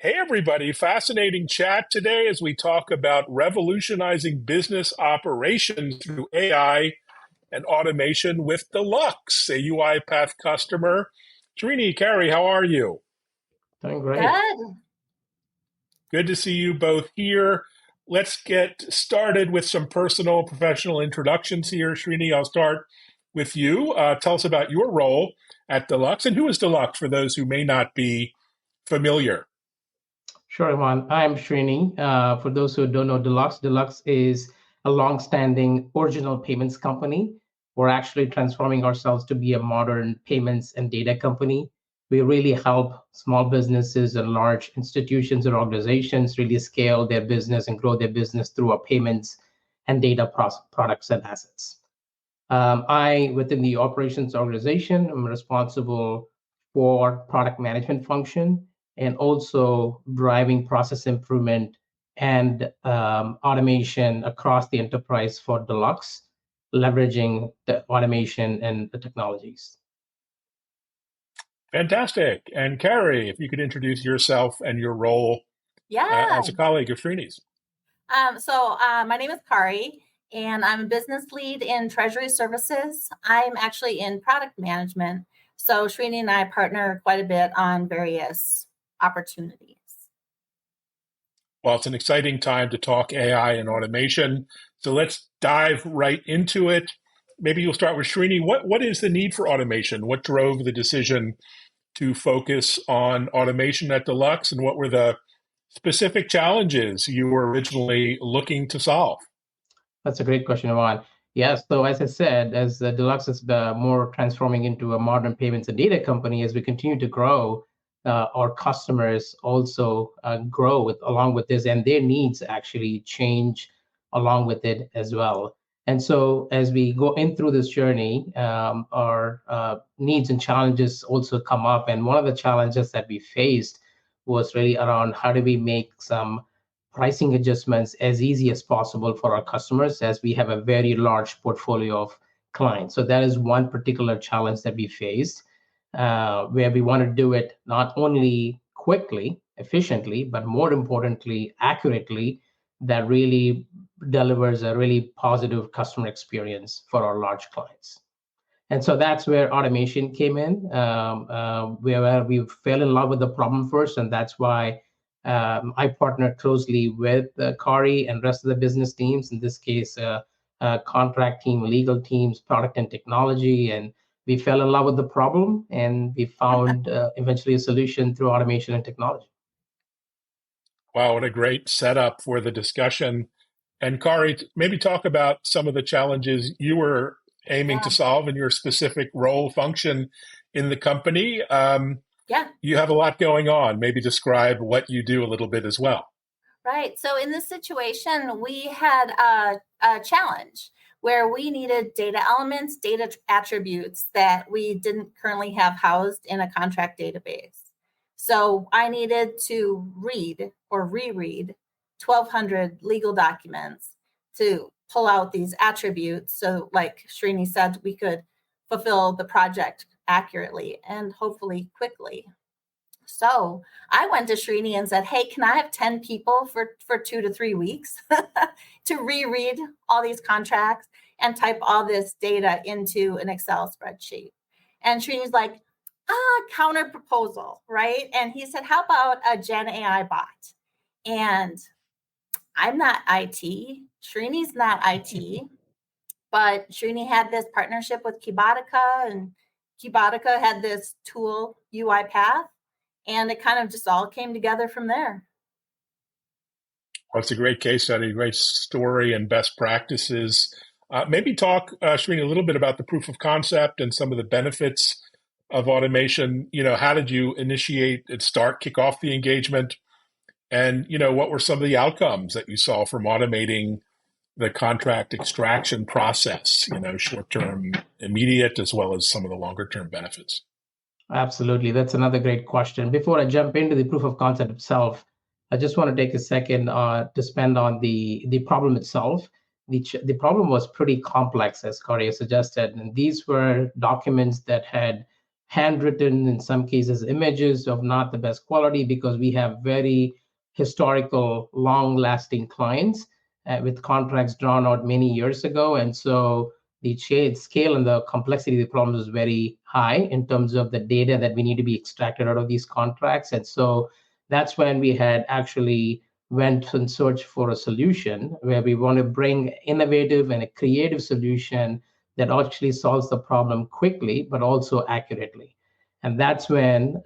Hey, everybody. Fascinating chat today as we talk about revolutionizing business operations through AI and automation with Deluxe, a UiPath customer. Srini, Kari, how are you? Doing great. Good. Good to see you both here. Let's get started with some personal professional introductions here. Srini, I'll start with you. Tell us about your role at Deluxe and who is Deluxe for those who may not be familiar. Sure, Ivan. I'm Srini. For those who don't know Deluxe is a long-standing original payments company. We're actually transforming ourselves to be a modern payments and data company. We really help small businesses and large institutions or organizations really scale their business and grow their business through our payments and data products and assets. Within the operations organization, I'm responsible for product management function and also driving process improvement and automation across the enterprise for Deluxe, leveraging the automation and the technologies. Fantastic. And Kari, if you could introduce yourself and your role as a colleague of Srini's. My name is Kari, and I'm a business lead in Treasury Services. I'm actually in product management. So Srini and I partner quite a bit on various opportunities. Well, it's an exciting time to talk AI and automation. So let's dive right into it. Maybe you'll start with Srini. What is the need for automation? What drove the decision to focus on automation at Deluxe, and what were the specific challenges you were originally looking to solve? That's a great question, Ivan. Yes, so as I said, as Deluxe is more transforming into a modern payments and data company, as we continue to grow, our customers also grow along with this, and their needs actually change along with it as well. And so as we go in through this journey, our needs and challenges also come up. And one of the challenges that we faced was really around how do we make some pricing adjustments as easy as possible for our customers, as we have a very large portfolio of clients. So that is one particular challenge that we faced, where we want to do it not only quickly, efficiently, but more importantly, accurately, that really delivers a really positive customer experience for our large clients. And so that's where automation came in, where we fell in love with the problem first, and that's why I partner closely with Kari and rest of the business teams, in this case, contract team, legal teams, product and technology, and we fell in love with the problem, and we found eventually a solution through automation and technology. Wow, what a great setup for the discussion. And Kari, maybe talk about some of the challenges you were aiming to solve in your specific role function in the company. You have a lot going on. Maybe describe what you do a little bit as well. Right. So in this situation, we had a challenge where we needed data elements, data attributes that we didn't currently have housed in a contract database. So I needed to read or reread 1,200 legal documents to pull out these attributes. So like Srini said, we could fulfill the project accurately and hopefully quickly. So I went to Srini and said, hey, can I have 10 people for 2 to 3 weeks to reread all these contracts and type all this data into an Excel spreadsheet? And Srini's like, counter proposal, right? And he said, how about a Gen AI bot? And I'm not IT. Srini's not IT. But Srini had this partnership with Kibatica, and Kibatica had this tool, UiPath, and it kind of just all came together from there. Well, it's a great case study, great story and best practices. Maybe talk, Srini, a little bit about the proof of concept and some of the benefits of automation. How did you initiate and kick off the engagement? And, what were some of the outcomes that you saw from automating the contract extraction process, short-term, immediate, as well as some of the longer-term benefits? Absolutely. That's another great question. Before I jump into the proof of concept itself, I just want to take a second to spend on the problem itself. The problem was pretty complex, as Kari suggested, and these were documents that had handwritten, in some cases, images of not the best quality, because we have very historical, long-lasting clients with contracts drawn out many years ago. And so the scale and the complexity of the problem is very high in terms of the data that we need to be extracted out of these contracts. And so that's when we had actually went and searched for a solution where we want to bring innovative and a creative solution that actually solves the problem quickly, but also accurately. And that's when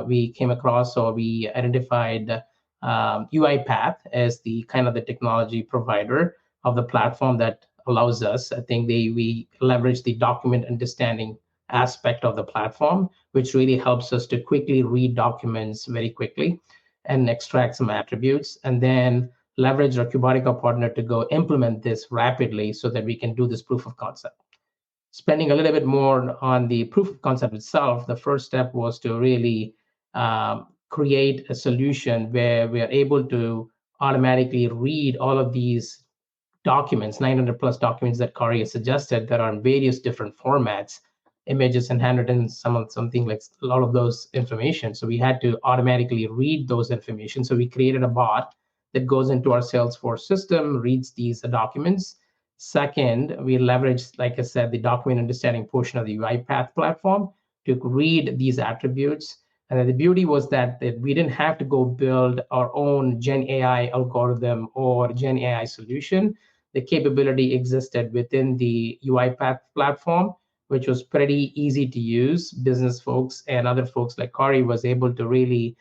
we came across, or we identified UiPath as the kind of the technology provider of the platform that allows us. I think we leverage the document understanding aspect of the platform, which really helps us to quickly read documents very quickly and extract some attributes, and then leverage our Cubotica partner to go implement this rapidly so that we can do this proof of concept. Spending a little bit more on the proof of concept itself, the first step was to really create a solution where we are able to automatically read all of these documents, 900 plus documents that Kari has suggested, that are in various different formats, images and handwritten, something like a lot of those information. So we had to automatically read those information. So we created a bot that goes into our Salesforce system, reads these documents. Second, we leveraged, like I said, the document understanding portion of the UiPath platform to read these attributes. And then the beauty was that we didn't have to go build our own Gen AI algorithm or Gen AI solution. The capability existed within the UiPath platform, which was pretty easy to use. Business folks and other folks like Kari was able to really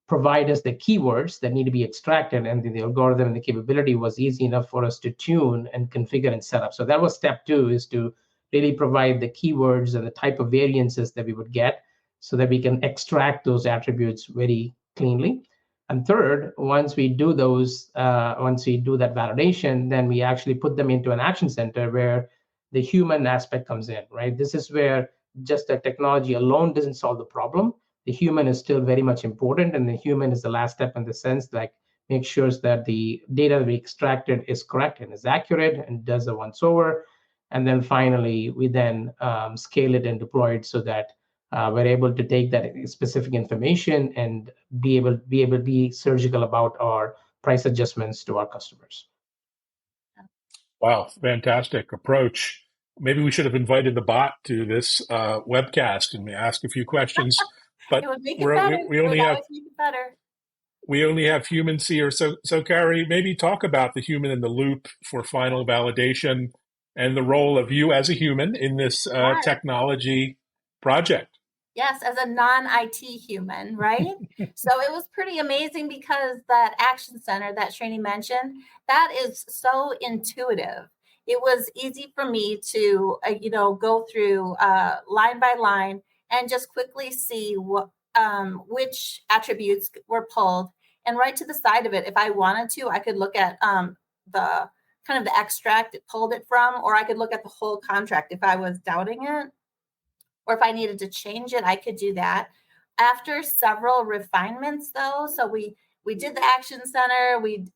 provide us the keywords that need to be extracted, and the algorithm and the capability was easy enough for us to tune and configure and set up. So that was step two, is to really provide the keywords and the type of variances that we would get so that we can extract those attributes very cleanly. And third, once we do that validation, then we actually put them into an action center where the human aspect comes in, right? This is where just the technology alone doesn't solve the problem. The human is still very much important, and the human is the last step in the sense, like, make sure that the data we extracted is correct and is accurate and does the once over. And then finally, we then scale it and deploy it so that we're able to take that specific information and be able to be surgical about our price adjustments to our customers. Wow, fantastic approach. Maybe we should have invited the bot to this webcast and ask a few questions. But it would make it better. we only have humans here. So Kari, maybe talk about the human in the loop for final validation and the role of you as a human in this technology project. Yes, as a non-IT human, right? So it was pretty amazing because that action center that Sharini mentioned, that is so intuitive. It was easy for me to, go through line by line and just quickly see what which attributes were pulled. And right to the side of it, if I wanted to, I could look at the kind of the extract it pulled it from, or I could look at the whole contract if I was doubting it. Or if I needed to change it, I could do that. After several refinements, though, so we did the action center, we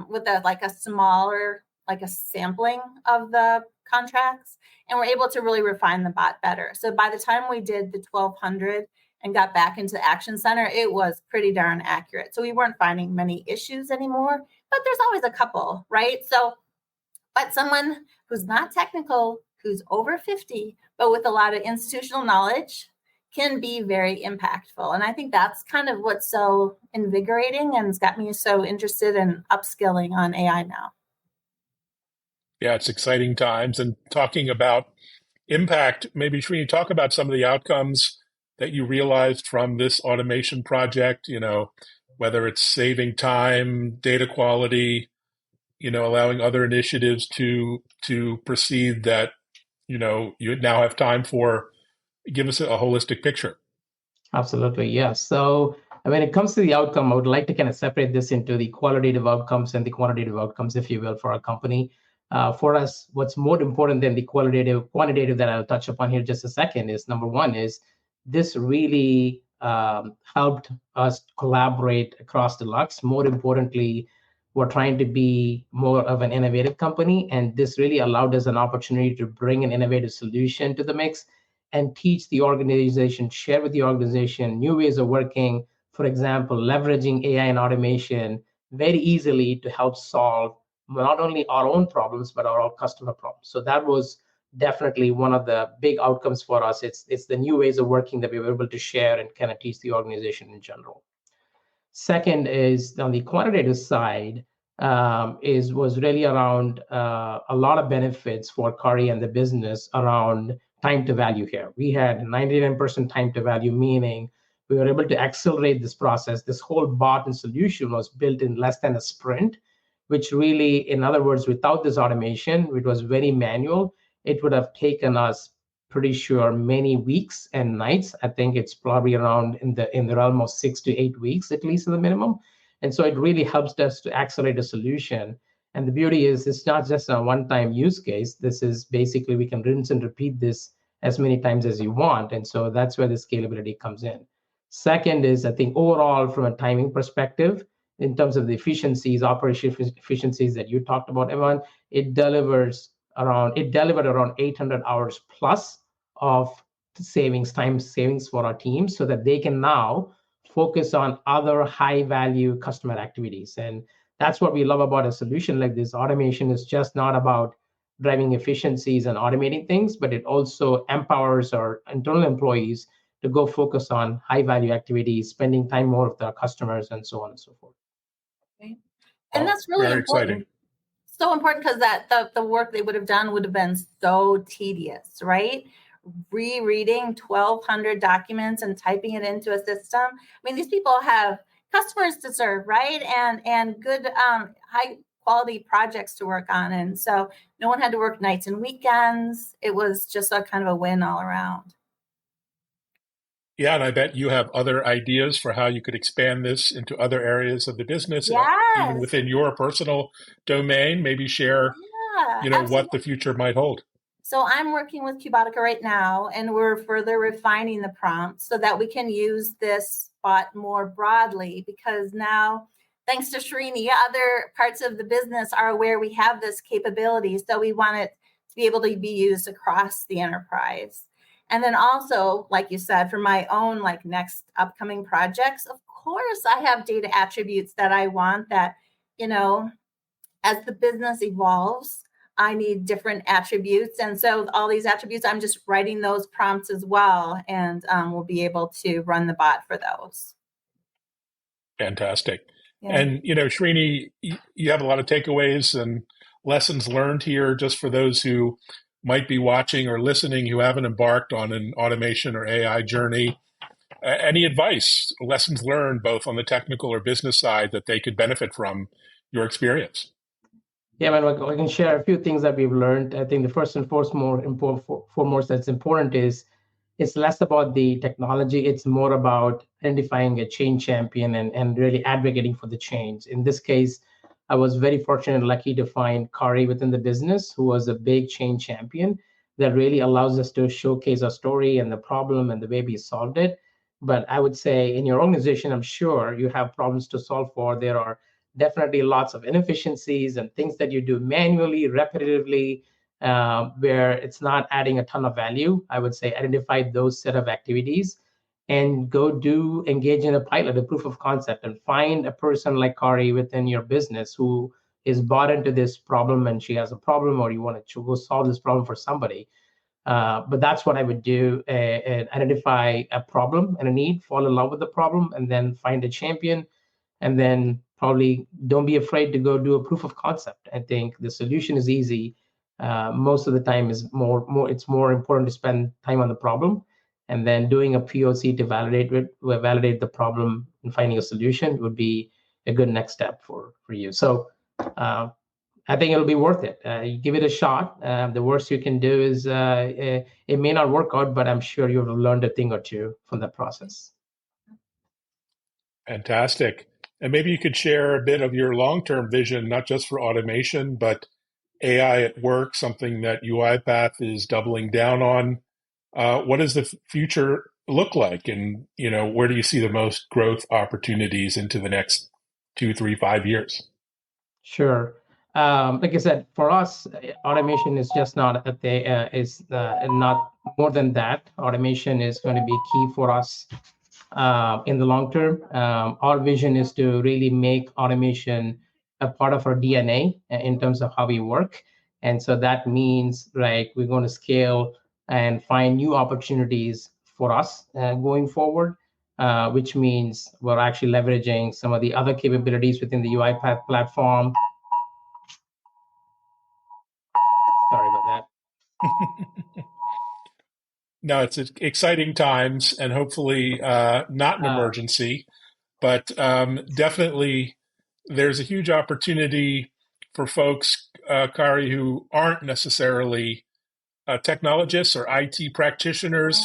with a smaller, like a sampling of the contracts, and we're able to really refine the bot better. So by the time we did the 1200 and got back into the action center, it was pretty darn accurate. So we weren't finding many issues anymore, but there's always a couple, right? So, but someone who's not technical, who's over 50, but with a lot of institutional knowledge, can be very impactful. And I think that's kind of what's so invigorating and has got me so interested in upskilling on AI now. Yeah, it's exciting times. And talking about impact, maybe Srini, talk about some of the outcomes that you realized from this automation project, whether it's saving time, data quality, allowing other initiatives to proceed that, you now have time for. Give us a holistic picture. Absolutely, yes. So when it comes to the outcome, I would like to kind of separate this into the qualitative outcomes and the quantitative outcomes, if you will, for our company. For us, what's more important than the quantitative that I'll touch upon here just a second is, number one, is this really helped us collaborate across Deluxe. More importantly, we're trying to be more of an innovative company, and this really allowed us an opportunity to bring an innovative solution to the mix and teach the organization, share with the organization new ways of working, for example, leveraging AI and automation very easily to help solve not only our own problems, but our customer problems. So that was definitely one of the big outcomes for us. It's the new ways of working that we were able to share and kind of teach the organization in general. Second is on the quantitative side, was really around a lot of benefits for Kari and the business around time to value here. We had 99% time to value, meaning we were able to accelerate this process. This whole bot and solution was built in less than a sprint, which really, in other words, without this automation, which was very manual, it would have taken us pretty sure many weeks and nights. I think it's probably around in the realm of 6 to 8 weeks, at least at the minimum. And so it really helps us to accelerate a solution. And the beauty is it's not just a one-time use case. This is basically we can rinse and repeat this as many times as you want. And so that's where the scalability comes in. Second is, I think overall from a timing perspective, in terms of the efficiencies, operation efficiencies that you talked about, Evan, it delivered around 800 hours plus of time savings for our team so that they can now focus on other high value customer activities. And that's what we love about a solution like this. Automation is just not about driving efficiencies and automating things, but it also empowers our internal employees to go focus on high value activities, spending time more with our customers, and so on and so forth. Okay. And that's really very important. exciting. So important because the work they would have done would have been so tedious, right? Rereading 1,200 documents and typing it into a system. I mean, these people have customers to serve, right? And good high quality projects to work on. And so no one had to work nights and weekends. It was just a kind of a win all around. Yeah, and I bet you have other ideas for how you could expand this into other areas of the business, Yes. even within your personal domain. Maybe share, what the future might hold. So I'm working with Cubotica right now, and we're further refining the prompt so that we can use this bot more broadly. Because now, thanks to Sharini, other parts of the business are aware we have this capability. So we want it to be able to be used across the enterprise. And then also, like you said, for my own next upcoming projects, of course, I have data attributes that I want that, as the business evolves, I need different attributes. And so all these attributes, I'm just writing those prompts as well. And we'll be able to run the bot for those. Fantastic. Yeah. And, Sharini, you have a lot of takeaways and lessons learned here just for those who might be watching or listening who haven't embarked on an automation or AI journey. Any advice, lessons learned, both on the technical or business side that they could benefit from your experience? Yeah, man, I can share a few things that we've learned. I think the first and foremost that's important is it's less about the technology. It's more about identifying a change champion and really advocating for the change. In this case, I was very fortunate and lucky to find Kari within the business, who was a big change champion that really allows us to showcase our story and the problem and the way we solved it. But I would say in your organization, I'm sure you have problems to solve for. There are definitely lots of inefficiencies and things that you do manually, repetitively, where it's not adding a ton of value. I would say identify those set of activities and engage in a pilot, a proof of concept, and find a person like Kari within your business who is bought into this problem and she has a problem, or you want to go solve this problem for somebody. But that's what I would do, and identify a problem and a need, fall in love with the problem, and then find a champion, and then probably don't be afraid to go do a proof of concept. I think the solution is easy. Most of the time it's more important to spend time on the problem, and then doing a POC to validate the problem and finding a solution would be a good next step for you. So I think it'll be worth it. You give it a shot. The worst you can do is it may not work out, but I'm sure you've learned a thing or two from that process. Fantastic. And maybe you could share a bit of your long-term vision, not just for automation, but AI at work, something that UiPath is doubling down on. What does the future look like? And, where do you see the most growth opportunities into the next 2, 3, 5 years? Sure. Like I said, for us, automation is just not not more than that. Automation is going to be key for us in the long term. Our vision is to really make automation a part of our DNA in terms of how we work. And so that means, right, we're going to scale and find new opportunities for us going forward, which means we're actually leveraging some of the other capabilities within the UiPath platform. Sorry about that. No, it's exciting times, and hopefully not an emergency, but definitely there's a huge opportunity for folks, Kari, who aren't necessarily technologists or IT practitioners.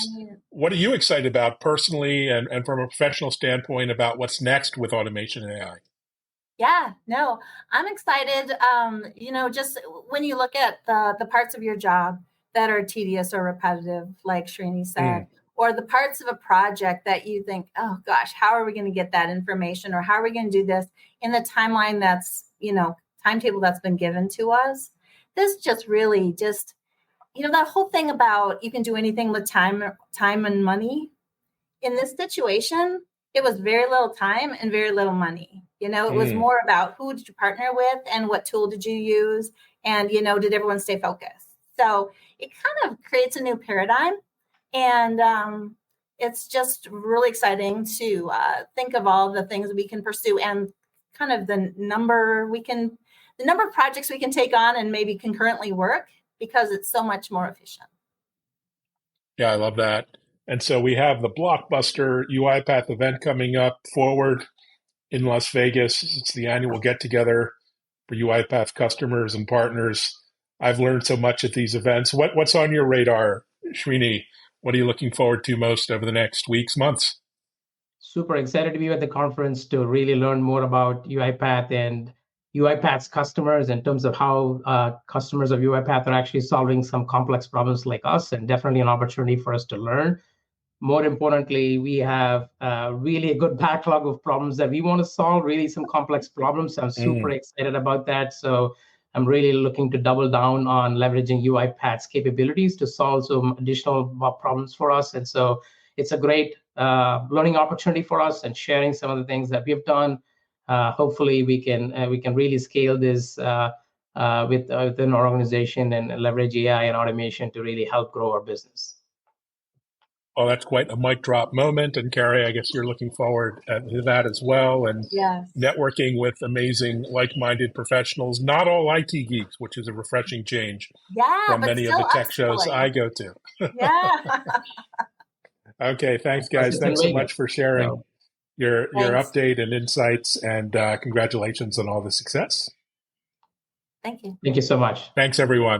What are you excited about personally and from a professional standpoint about what's next with automation and AI? Yeah, no, I'm excited. Just when you look at the parts of your job that are tedious or repetitive, like Sharini said, or the parts of a project that you think, oh gosh, how are we going to get that information, or how are we going to do this in the timeline that's, timetable that's been given to us? This just really that whole thing about you can do anything with time and money. In this situation, it was very little time and very little money. It was more about who did you partner with and what tool did you use, and did everyone stay focused? So it kind of creates a new paradigm, and it's just really exciting to think of all the things we can pursue and kind of the number of projects we can take on and maybe concurrently work, because it's so much more efficient. Yeah, I love that. And so we have the blockbuster UiPath event coming up forward in Las Vegas. It's the annual get-together for UiPath customers and partners. I've learned so much at these events. What's on your radar, Sharini? What are you looking forward to most over the next weeks, months? Super excited to be at the conference to really learn more about UiPath and UiPath's customers in terms of how customers of UiPath are actually solving some complex problems like us, and definitely an opportunity for us to learn. More importantly, we have really a good backlog of problems that we want to solve, really some complex problems. I'm super excited about that. So I'm really looking to double down on leveraging UiPath's capabilities to solve some additional problems for us. And so it's a great learning opportunity for us, and sharing some of the things that we've done. Hopefully we can really scale this within our organization and leverage AI and automation to really help grow our business. Well, that's quite a mic drop moment. And Kari, I guess you're looking forward to that as well. And networking with amazing, like-minded professionals, not all IT geeks, which is a refreshing change from many of the tech shows I go to. Okay, thanks, guys. Thanks so much for sharing your update and insights, and congratulations on all the success. Thank you. Thank you so much. Thanks, everyone.